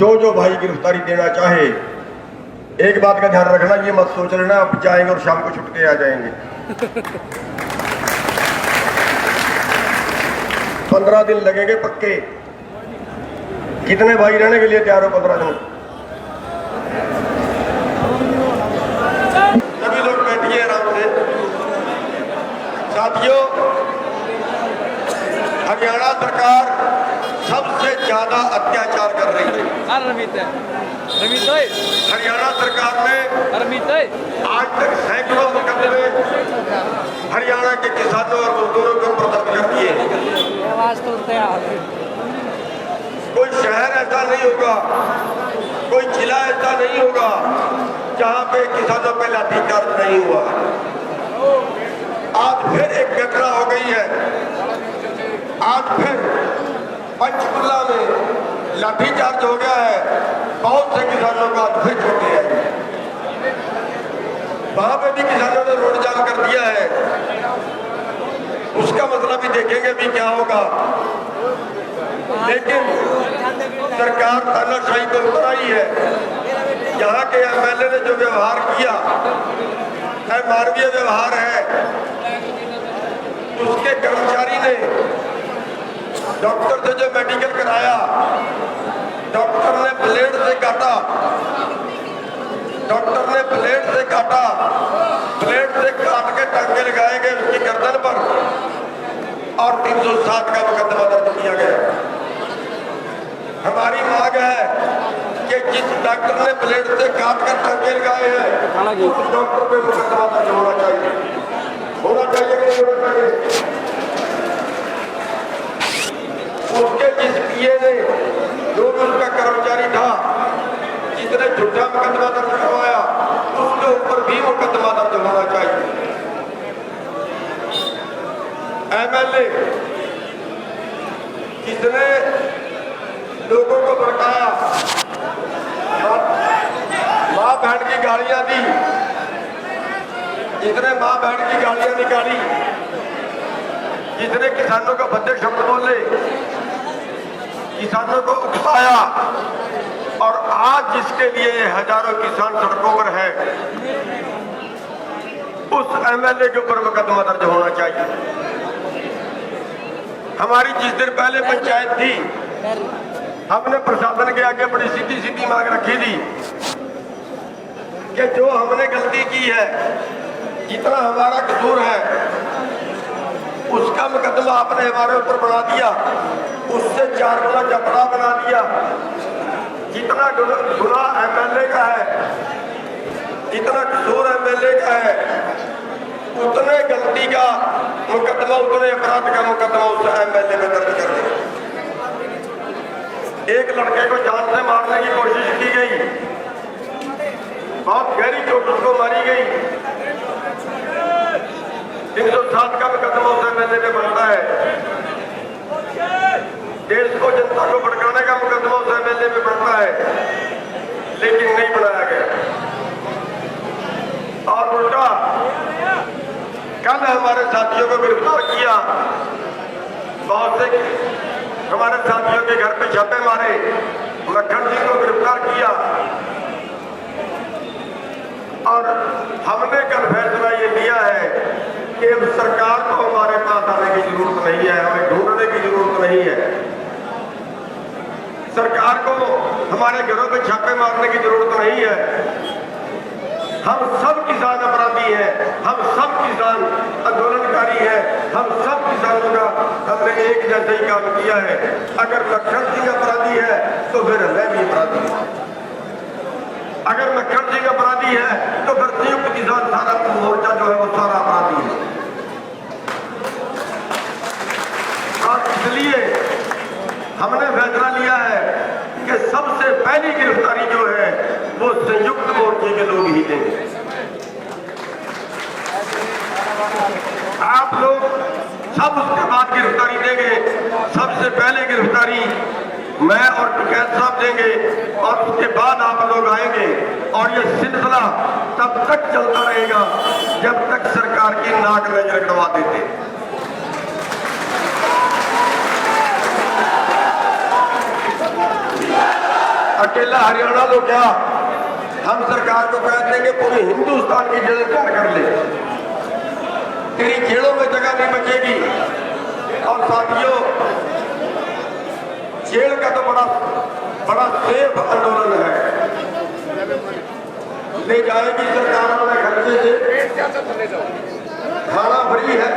जो भाई गिरफ्तारी देना चाहे, एक बात का ध्यान रखना, ये मत सोच लेना अब जाएंगे और शाम को छुट के आ जाएंगे। 15 दिन लगेंगे पक्के। कितने भाई रहने के लिए तैयार हो 15 दिन? सभी लोग बैठिए आराम से। साथियों, हरियाणा सरकार सबसे ज्यादा अत्याचार कर रही है। हरियाणा सरकार ने आज तक सैकड़ों मुकदमे हरियाणा के किसानों और मजदूरों के ऊपर दर्ज कर दिए। कोई शहर ऐसा नहीं होगा, कोई जिला ऐसा नहीं होगा जहां पे किसानों पे लाठीचार्ज नहीं हुआ। आज फिर एक घटना हो गई है। आज फिर पंचकुला में लाठीचार्ज हो गया है। बहुत से किसानों को आज फिर छूटे हैं। वहां पे भी किसानों ने रोड जाम कर दिया है। उसका मसला भी देखेंगे भी क्या होगा। लेकिन सरकार तानाशाही को उतर आई है। यहाँ के एमएलए ने जो व्यवहार किया, मानवीय व्यवहार है। उसके कर्मचारी ने डॉक्टर से जो मेडिकल कराया, डॉक्टर ने ब्लेड से काटा, डॉक्टर ने ब्लेड से काटा, ब्लेड से काट के टांके लगाए गए उसकी गर्दन पर और 307 का मुकदमा दर्ज किया गया। हमारी मांग है कि जिस डॉक्टर ने ब्लेड से काट कर टांके लगाए हैं उस डॉक्टर पे मुकदमा दर्ज होना चाहिए। होना चाहिए कि नहीं होना चाहिए? उसके जिस पीए ने, जो भी उसका कर्मचारी था, जिसने झूठा मुकदमा दर्ज करवाया, उसके ऊपर भी मुकदमा दर्ज होना चाहिए। एमएलए जिसने लोगों को भड़काया, मां बहन की गालियां दी, जिसने मां बहन की गालियां निकाली, जिसने किसानों को भद्दे शब्द बोले, किसानों को उकसाया और आज जिसके लिए हजारों किसान सड़कों पर है, उस एमएलए के ऊपर मुकदमा दर्ज होना चाहिए। हमारी जिस दिन पहले पंचायत थी, हमने प्रशासन के आगे बड़ी सीधी सीधी मांग रखी थी कि जो हमने गलती की है, जितना हमारा कसूर है, उसका मुकदमा आपने हमारे ऊपर बना दिया, उससे 4 गुना जबड़ा बना दिया। जितना गुना एमएलए का है, जितना कसूर एमएलए का है, उतने गलती का मुकदमा, उतने अपराध का मुकदमा उस एमएलए में दर्ज कर दिया। एक लड़के को जान से मारने की कोशिश की गई, बहुत गहरी चोट उसको मारी गई। 307 का मुकदमा उस एमएलए में बनता है। देश को, जनता को भड़काने का मुकदमा उस एमएलए में बनता है, लेकिन नहीं बनाया गया। और उल्टा कल हमारे साथियों को गिरफ्तार किया, बहुत से हमारे साथियों के घर पे छापे मारे, लखन सिंह को गिरफ्तार किया। और हमने कल फैसला ये लिया है कि अब सरकार को हमारे पास आने की जरूरत नहीं है, हमें ढूंढने की जरूरत नहीं है। सरकार को हमारे घरों पे छापे मारने की जरूरत नहीं है। हम सब किसान अपराधी हैं, हम सब किसान आंदोलनकारी हैं, हम सब किसानों का हमने एक जैसे ही काम किया है। अगर लखन सिंह अपराधी है तो फिर मैं भी अपराधी हूं। अगर लखन सिंह अपराधी है तो फिर संयुक्त किसान सारा मोर्चा जो है वो सारा अपराधी है। और इसलिए हमने फैसला लिया है कि सबसे पहली गिरफ्तारी जो है वो संयुक्त मोर्चे के लोग ही देंगे। आप लोग सब उसके बाद गिरफ्तारी देंगे। सबसे पहले गिरफ्तारी मैं और टिकैत साहब देंगे और उसके बाद आप लोग आएंगे। और ये सिलसिला तब तक चलता रहेगा जब तक सरकार की नाक नजर गवा देते। अकेले अकेला हरियाणा तो क्या, हम सरकार को कह देंगे पूरे हिंदुस्तान की जेल तैयार कर ले, तेरी जेलों में जगह नहीं बचेगी। और साथियों, जेल का तो बड़ा सेफ आंदोलन है। ले जाएगी सरकार अपने खर्चे से, खाना फ्री है,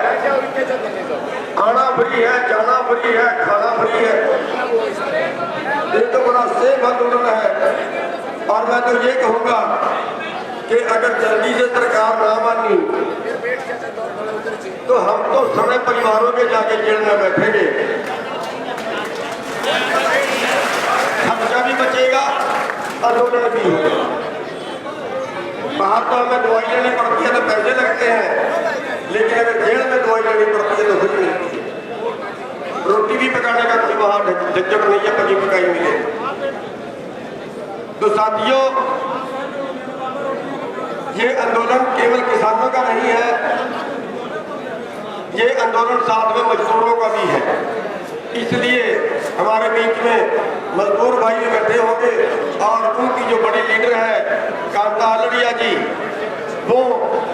आना फ्री है, जाना फ्री है, खाना फ्री है। ये तो बड़ा सेफ आंदोलन है। और मैं तो ये कहूंगा कि अगर जल्दी से सरकार ना मानी तो हम तो सारे परिवारों के जाके जेल में बैठेंगे, खर्चा भी बचेगा, आंदोलन भी होगा। बाहर तो हमें दवाई लेनी पड़ती है तो पैसे लगते हैं, लेकिन अगर जेल में दवाई लेनी पड़ती है तो फ्री मिलती है। रोटी भी पकाने का कोई वहां झंझट नहीं है, पकी पकाई मिले। तो साथियों, ये आंदोलन केवल किसानों का नहीं है, ये आंदोलन साथ में मजदूरों का भी है। इसलिए हमारे बीच में मजदूर भाई बैठे होंगे और उनकी जो बड़ी लीडर है कांता आलड़िया जी, वो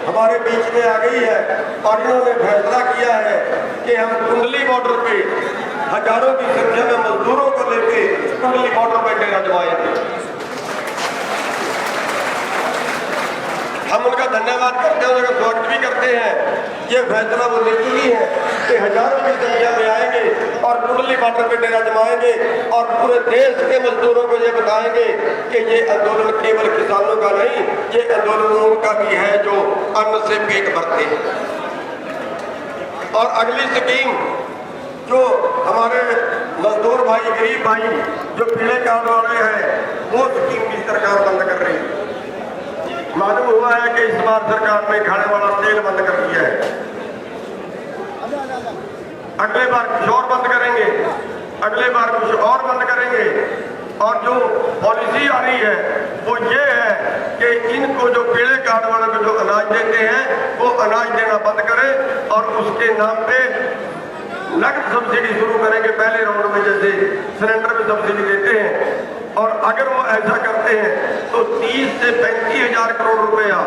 हमारे बीच में आ गई है और इन्होंने फैसला किया है कि हम कुंडली बॉर्डर पे हजारों की संख्या में मजदूरों को लेके कुंडली बॉर्डर पे डेरा जमाएंगे। हम उनका धन्यवाद करते हैं, उनका स्वागत भी करते हैं। ये फैसला वो ले चुकी है कि हजारों की संख्या में आएंगे और कुंडली बॉर्डर पे डेरा जमाएंगे और पूरे देश के मजदूरों को ये बताएंगे कि ये आंदोलन केवल किसानों का नहीं, ये आंदोलन उनका भी है जो अन्न से पेट भरते हैं। और अगली स्कीम जो हमारे मजदूर भाई, गरीब भाई जो पीले कार्ड वाले हैं, वो स्कीम भी सरकार बंद कर रही है। मालूम हुआ है कि इस बार सरकार ने खाने वाला तेल बंद कर दिया है, अगले बार कुछ और बंद करेंगे, अगले बार कुछ और बंद करेंगे। और जो पॉलिसी आ रही है वो ये है कि इनको जो पीले कार्ड वाले को जो अनाज देते हैं वो अनाज देना बंद करें और उसके नाम पे नकद सब्सिडी शुरू करेंगे। पहले राउंड में जैसे सिलेंडर में सब्सिडी देते हैं, और अगर वो ऐसा करते हैं तो 30 से 35 हजार करोड़ रुपया,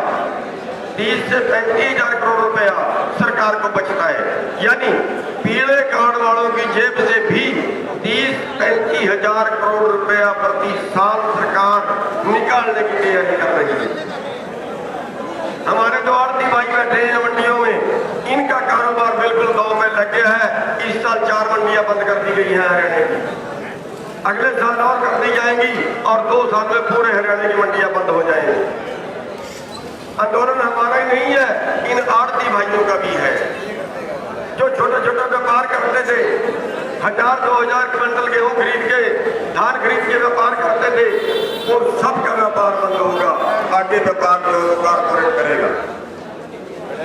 30 से 35 हजार करोड़ रुपया सरकार को बचता है। यानी पीले कार्ड वालों की जेब से भी 30-35 हजार करोड़ रुपया प्रति साल सरकार निकालने की तैयारी कर रही है। हमारे जो आड़ती भाई बैठे हैं मंडियों में, इनका कारोबार बिल्कुल दांव में लग गया है। इस साल 4 मंडियां बंद कर दी गई हैं हरियाणा की, अगले साल और कर दी जाएंगी और 2 साल में पूरे हरियाणा की मंडियां बंद हो जाएंगी। आंदोलन हमारा ही नहीं है, इन आड़ती भाइयों का भी है। जो छोटे छोटे व्यापार करते थे, 1000-2000 क्विंटल गेहूं खरीद के, धान खरीद के व्यापार करते थे, वो सबका व्यापार बंद होगा। आगे व्यापार जो कारपोरेट करेगा।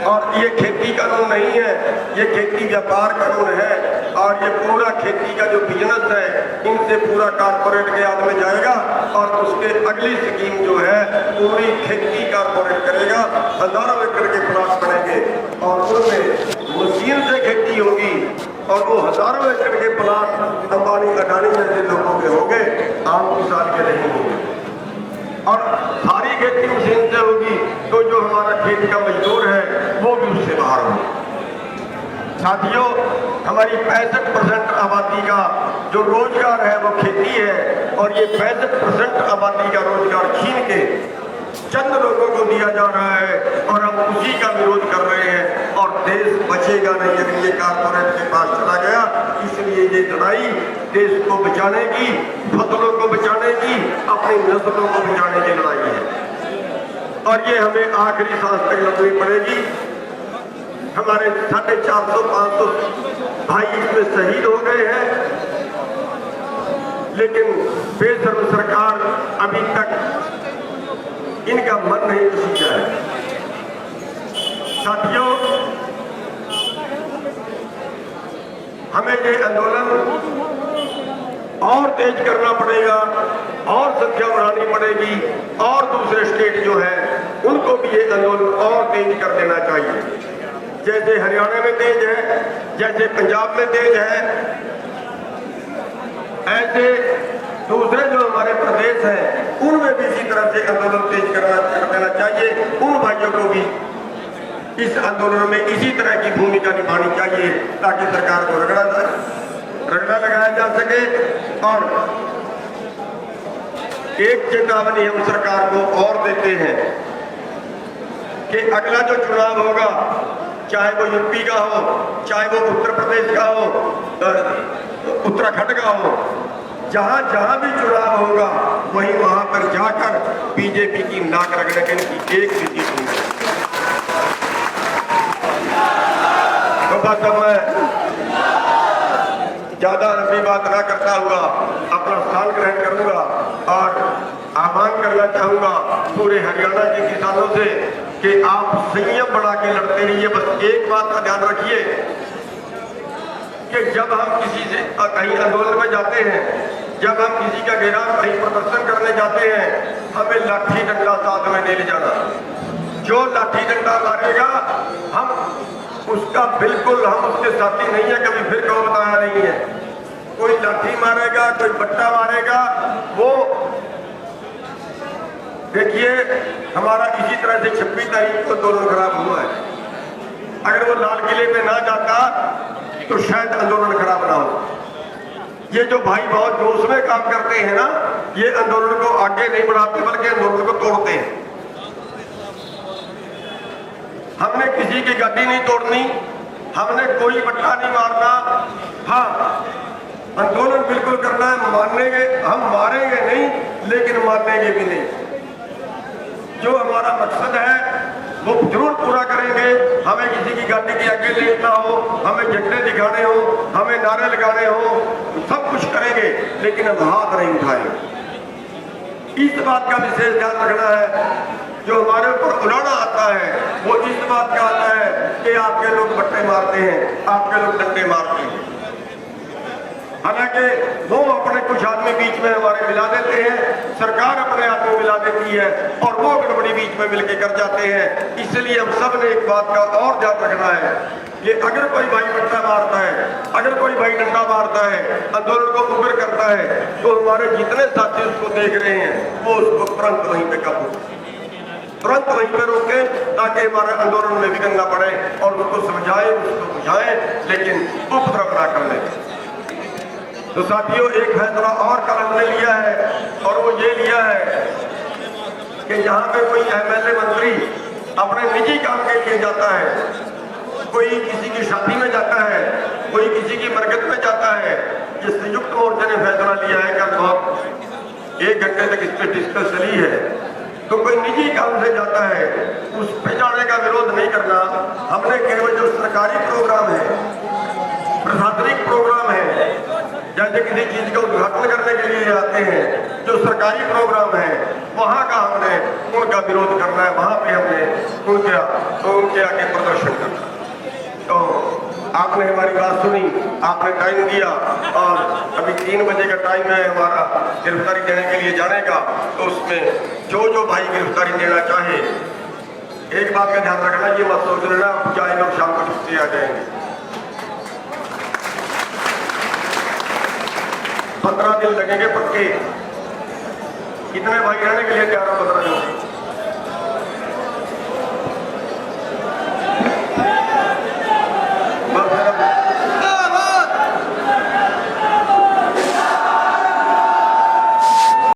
और ये खेती कानून नहीं है, ये खेती व्यापार कानून है। और ये पूरा खेती का जो बिजनेस है, इनसे पूरा कारपोरेट के हाथ में जाएगा। और उसके अगली स्कीम जो है पूरी खेती कारपोरेट करेगा। हजारों एकड़ के प्लाट बनेंगे और उनमें मशीन से खेती होगी और वो हजारों एकड़ के प्लाट अंबानी अडानी जैसे लोगों के होंगे, आम किसान के नहीं होंगे। और सारी खेती मशीन से होगी तो जो हमारा खेत का मजदूर है वो भी उससे बाहर होगा। साथियों, हमारी 65% आबादी का जो रोजगार है वो खेती है, और ये 65% आबादी का रोजगार छीन के चंद लोगों को दिया जा रहा है और हम उसी का विरोध कर रहे हैं। और देश बचेगा नहीं अगर ये कारपोरेट के पास चला गया। इसलिए ये लड़ाई देश को बचाने की, फसलों को बचाने की, अपनी नस्लों को बचाने की लड़ाई है और ये हमें आखिरी सांस तक लड़नी पड़ेगी। हमारे 450-500 भाई इसमें शहीद हो गए हैं, लेकिन बेशर्म सरकार अभी तक इनका मन नहीं सीखा है। साथियों, हमें ये आंदोलन और तेज करना पड़ेगा और संख्या बढ़ानी पड़ेगी और दूसरे स्टेट जो है उनको भी ये आंदोलन और तेज कर देना चाहिए। जैसे हरियाणा में तेज है, जैसे पंजाब में तेज है, ऐसे दूसरे जो हमारे प्रदेश हैं उनमें भी इसी तरह से आंदोलन तेज कर देना चाहिए। उन भाइयों को भी इस आंदोलन में इसी तरह की भूमिका निभानी चाहिए ताकि सरकार को रगड़ा लगाया जा सके। और एक चेतावनी हम सरकार को और देते हैं कि अगला जो चुनाव होगा, चाहे वो यूपी का हो, चाहे वो उत्तर प्रदेश का हो, उत्तराखंड का हो, जहां जहां भी चुनाव होगा वहीं वहां पर जाकर बीजेपी की नाक रगड़ने की एक भी चीज नहीं। तो बस अब मैं ज्यादा लंबी बात ना करता हुआ अपना स्थान ग्रहण करूंगा और आह्वान करना चाहूंगा पूरे हरियाणा के किसानों से कि आप संयम बढ़ा के लड़ते रहिए। बस एक बात का ध्यान रखिए कि जब हम किसी से कहीं आंदोलन में जाते हैं, जब हम किसी का घेराव कहीं प्रदर्शन करने जाते हैं, हमें लाठी डंडा साथ में नहीं ले जाना। जो लाठी डंडा मारेगा हम उसका बिल्कुल हम उसके साथी नहीं है, कभी फिर कहो बताया नहीं है। कोई लाठी मारेगा, कोई बट्टा मारेगा, वो देखिए हमारा इसी तरह से 26 तारीख को आंदोलन खराब हुआ है। अगर वो लाल किले पे ना जाता तो शायद आंदोलन खराब ना हो। ये जो भाई बहुत जोश में काम करते हैं ना, ये आंदोलन को आगे नहीं बढ़ाते बल्कि आंदोलन को तोड़ते हैं। हमने किसी की गड्डी नहीं तोड़नी, हमने कोई बट्टा नहीं मारना। हाँ, आंदोलन बिल्कुल करना है, मानेंगे, हम मारेंगे नहीं लेकिन मानेंगे भी नहीं। जो हमारा मकसद है वो जरूर पूरा करेंगे। हमें किसी की गाड़ी के आगे लेटना हो, हमें झंडे दिखाने हो, हमें नारे लगाने हो, सब कुछ करेंगे लेकिन हम हाथ नहीं उठाएंगे। इस बात का विशेष ध्यान रखना है। जो हमारे ऊपर उलाना आता है वो इस बात का आता है कि आपके लोग बट्टे मारते हैं, आपके लोग डंडे मारते हैं। हालांकि वो अपने कुछ आदमी बीच में हमारे मिला देते हैं, सरकार अपने आदमी मिला देती है और वो गड़बड़ी बीच में मिलके कर जाते हैं। इसलिए हम सब ने एक बात का और ध्यान रखना है कि अगर कोई भाई बट्टा मारता है, अगर कोई भाई डंडा मारता है, आंदोलन को उग्र करता है, तो हमारे जितने साथी उसको देख रहे हैं वो उसको तुरंत वहीं पे काबू, तुरंत वहीं पे रोके ताकि हमारे आंदोलन में विघ्न न पड़े और उसको समझाएं, उसको बुझाएं, लेकिन उपद्रव ना कर ले। तो साथियों, एक फैसला और कल हमने लिया है और वो ये लिया है कि जहाँ पे कोई एमएलए मंत्री अपने निजी काम के लिए जाता है, कोई किसी की शादी में जाता है, कोई किसी की मरकत में जाता है, ये संयुक्त मोर्चे ने फैसला लिया है कि बहुत 1 घंटे तक इस पर डिस्कस चली है। तो कोई निजी काम से जाता है उस पे जाने का विरोध नहीं करना। हमने केवल जो सरकारी प्रोग्राम है, प्रशासनिक प्रोग्राम है, जैसे किसी चीज का उद्घाटन करने के लिए जाते हैं, जो सरकारी प्रोग्राम है वहां का हमने उनका विरोध करना है, वहां पे हमने उनके आगे प्रदर्शन करना। तो आपने हमारी बात सुनी, आपने टाइम दिया और अभी 3 बजे का टाइम है हमारा गिरफ्तारी देने के लिए जाने का। तो उसमें जो भाई गिरफ्तारी देना चाहे, एक बात का ध्यान रखना, ये मत सोच लेना चाहे हम शाम को छुट्टी आ जाएंगे। 15 दिन लगेंगे पक्के। कितने भाई रहने के लिए तैयार हो 15 दिन?